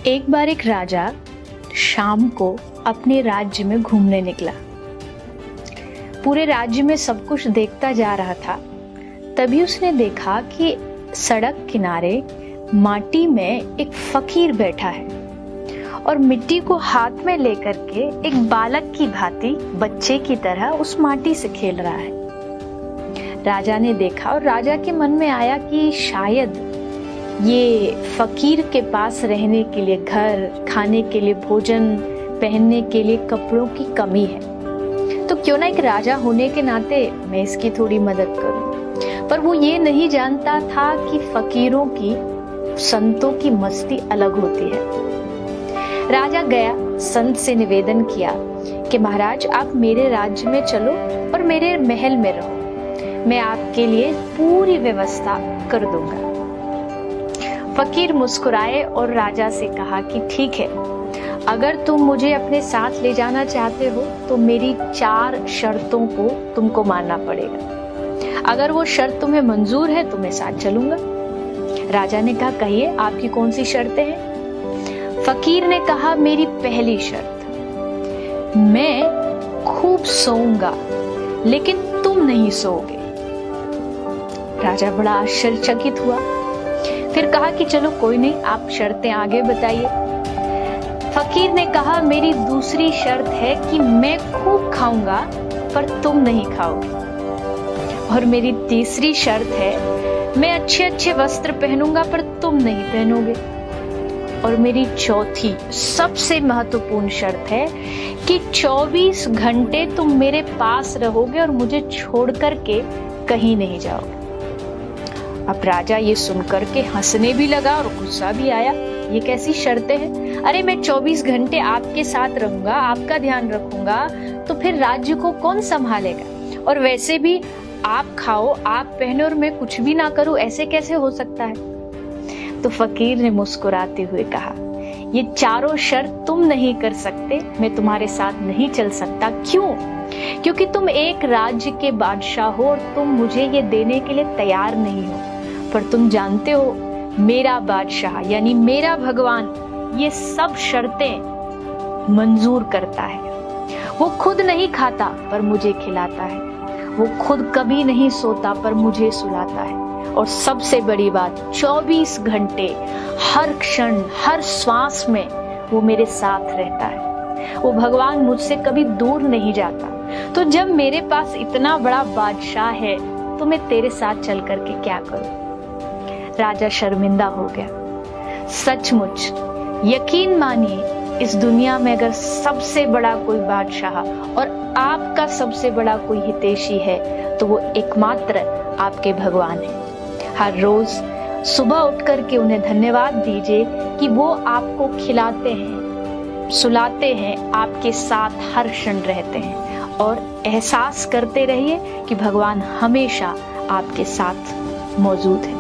एक बार एक राजा शाम को अपने राज्य में घूमने निकला। पूरे राज्य में सब कुछ देखता जा रहा था। तभी उसने देखा कि सड़क किनारे माटी में एक फकीर बैठा है और मिट्टी को हाथ में लेकर के एक बालक की भांति बच्चे की तरह उस माटी से खेल रहा है। राजा ने देखा और राजा के मन में आया कि शायद ये फकीर के पास रहने के लिए घर, खाने के लिए भोजन, पहनने के लिए कपड़ों की कमी है, तो क्यों ना एक राजा होने के नाते मैं इसकी थोड़ी मदद करूं। पर वो ये नहीं जानता था कि फकीरों की, संतों की मस्ती अलग होती है। राजा गया, संत से निवेदन किया कि महाराज आप मेरे राज्य में चलो और मेरे महल में रहो, मैं आपके लिए पूरी व्यवस्था कर दूंगा। फकीर मुस्कुराए और राजा से कहा कि ठीक है, अगर तुम मुझे अपने साथ ले जाना चाहते हो तो मेरी 4 शर्तों को तुमको मानना पड़ेगा। अगर वो शर्त तुम्हें मंजूर है तो मैं साथ चलूंगा। राजा ने कहा कहिए आपकी कौन सी शर्तें हैं? फकीर ने कहा मेरी पहली शर्त, मैं खूब सोऊंगा लेकिन तुम नहीं सोओगे। राजा बड़ा आश्चर्यचकित हुआ, फिर कहा कि चलो कोई नहीं, आप शर्तें आगे बताइए। फकीर ने कहा मेरी दूसरी शर्त है कि मैं खूब खाऊंगा पर तुम नहीं खाओगे। और मेरी तीसरी शर्त है मैं अच्छे अच्छे वस्त्र पहनूंगा पर तुम नहीं पहनोगे। और मेरी चौथी सबसे महत्वपूर्ण शर्त है कि 24 घंटे तुम मेरे पास रहोगे और मुझे छोड़ करके कहीं नहीं जाओगे। अब राजा ये सुनकर के हंसने भी लगा और गुस्सा भी आया। ये कैसी शर्तें हैं? अरे मैं 24 घंटे आपके साथ रहूंगा, आपका ध्यान रखूंगा, तो फिर राज्य को कौन संभालेगा? और वैसे भी आप खाओ, आप पहनो और मैं कुछ भी ना करूं, ऐसे कैसे हो सकता है? तो फकीर ने मुस्कुराते हुए कहा ये चारों शर्त तुम नहीं कर सकते, मैं तुम्हारे साथ नहीं चल सकता। क्यों? क्योंकि तुम एक राज्य के बादशाह हो और तुम मुझे ये देने के लिए तैयार नहीं हो। पर तुम जानते हो मेरा बादशाह यानी मेरा भगवान ये सब शर्तें मंजूर करता है। वो खुद नहीं खाता पर मुझे खिलाता है, वो खुद कभी नहीं सोता पर मुझे सुलाता है, और सबसे बड़ी बात 24 घंटे हर क्षण हर श्वास में वो मेरे साथ रहता है। वो भगवान मुझसे कभी दूर नहीं जाता। तो जब मेरे पास इतना बड़ा बादशाह है तो मैं तेरे साथ चल करके क्या करूं? राजा शर्मिंदा हो गया। सचमुच यकीन मानिए इस दुनिया में अगर सबसे बड़ा कोई बादशाह और आपका सबसे बड़ा कोई हितैषी है तो वो एकमात्र आपके भगवान है। हर रोज सुबह उठ करके उन्हें धन्यवाद दीजिए कि वो आपको खिलाते हैं, सुलाते हैं, आपके साथ हर क्षण रहते हैं, और एहसास करते रहिए कि भगवान हमेशा आपके साथ मौजूद है।